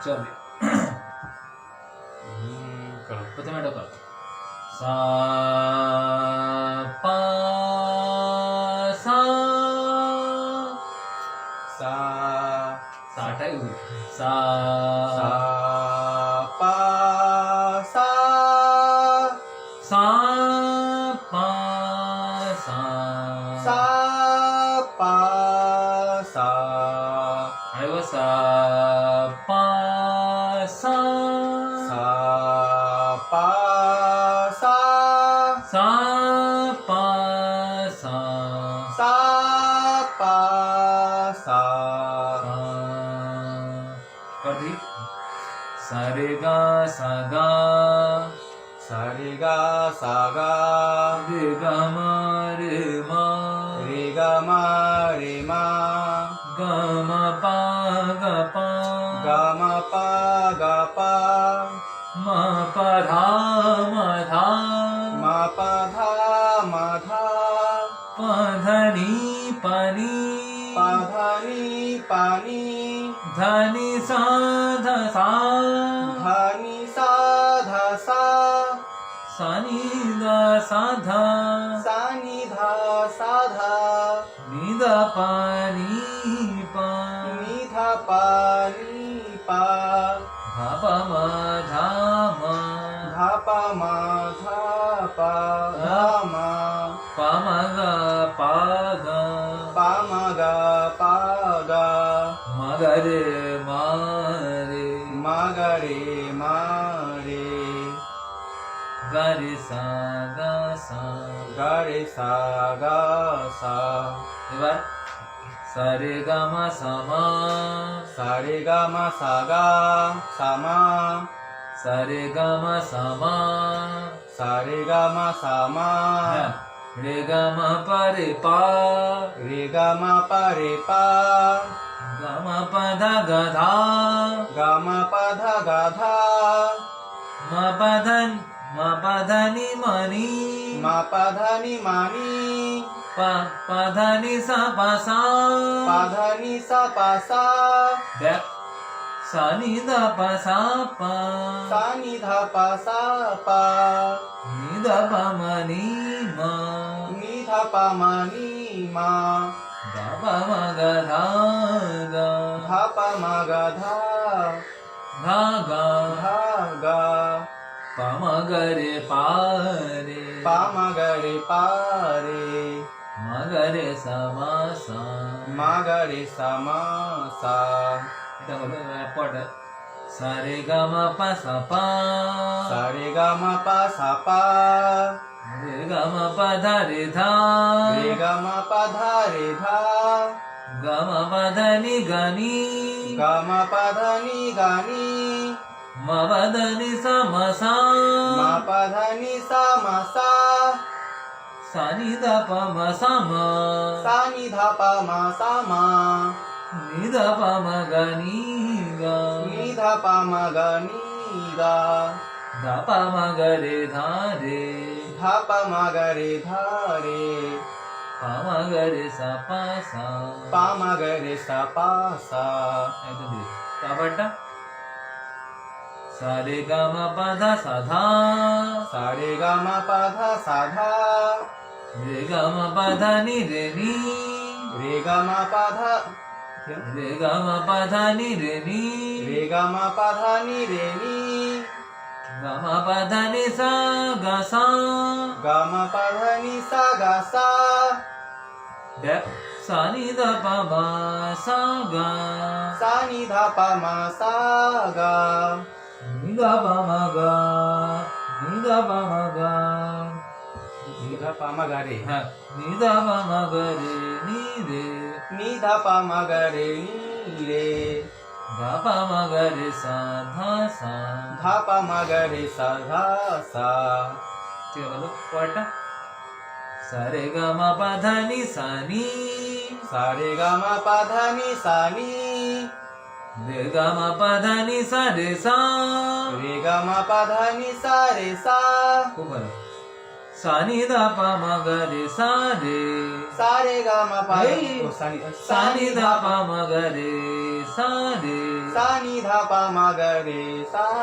चल प्रथम डोका सा पा सा सा साठा येऊ सा सा पा सा सा पा सा सा पा सा आणि व सा पा सा सा पा सा सा पा सा सा पा सा कधी सा रे गा सा गा सा रे गा सा गा रे गा मा रे मा रे गा मा रे मा गा मा पा गा पा गा मा पा गा पा मा पा धा मा धा मा पा धा मा धा पा धा नी पा नी पा धा नी पानी धा नी सा धा सा धा नी सा धा सा सा नी धा सा धा सा नी धा सा धा नी धा पा नी पा नी धा पा नी पा धा पा मा धा मा धा पा मा धा पा धा मा पा मा गा पा गा पा मा गा पा गा मा गा रे मा रे मा गा रे मा रे गा रे सा गा सा गा रे सा गा सा এবার सा रे गा मा सा मा सा रे गा मा सा गा सा मा सा रे गा मा सा मा सा रे गा मा सा मा रे गा मा पा रे पा रे गा मा पा रे पा गा मा पा धा गा धा गा मा पा धा गा धा मा पा धा नी मा नी मा पा धा नी मा नी पा धा नी सा पा सा पा धा नी सा पा सा देख सा नी धा पा सा पा सा नी धा पा सा पा नी धा पा मा नी मा नी धा पा मा नी मा धा पा मा गा धा गा धा पा मा गा धा धा गा धा गा पा मा गा रे पा रे पा मा गा रे पा रे मा गा रे सा मा सा मा गा रे सा मा सा पट सा रे गा मा पा सा पा सा रे गा मा पा सा पा रे गा मा पा धा रे धा रे गा मा पा धा रे धा गा मा पा धा नी गा नी गा मा पा धा नी गा नी मा पा धा नी सा मा सा मा पा धा नी सा मा सा सा नी धा पा मा सा मा सा नी धा पा मा सा मा नी धा पा मा गा नी गा नी धा पा मा गा नी गा धा पा मा गा रे धा रे धा पा मा गा रे धा रे पा मा गा रे सा पा सा पा मा गा रे सा पा सा काबड्डा सा रे गा मा पा धा सा धा सा रे गा मा पा धा सा धा रे गा मा पा धा नी रे नी रे गा मा पा धा रे गा मा पा धा नी रे नी रे गा मा पा धा नी रे नी गा मा पा धा नी सा गा सा गा मा पा धा नी सा गा सा सा नी धा पा मा सा गा सा नी धा पा मा सा गा नी धा पा मा गा नी धा पा मा गा नी धा पा मा गा रे नी धा पा मा गा रे नी रे नी धा पा मा गा रे नी रे धा पा मा गा रे सा धा सा धा पा मा गा रे सा धा सा ते बोलो पट सा रे गा मा पा धा नी सा नी सा रे गा मा पा धा नी सा नी रे गा मा पा धा नी सा रे सा रे गा मा पा धा नी सा रे सा खूप बरं सा नि धा पा मा ग रे सा रे सा रे गा मा पा हे. ओ, सा नि सा नि धा पा मा ग रे सा रे सा नि धा पा मा ग रे सा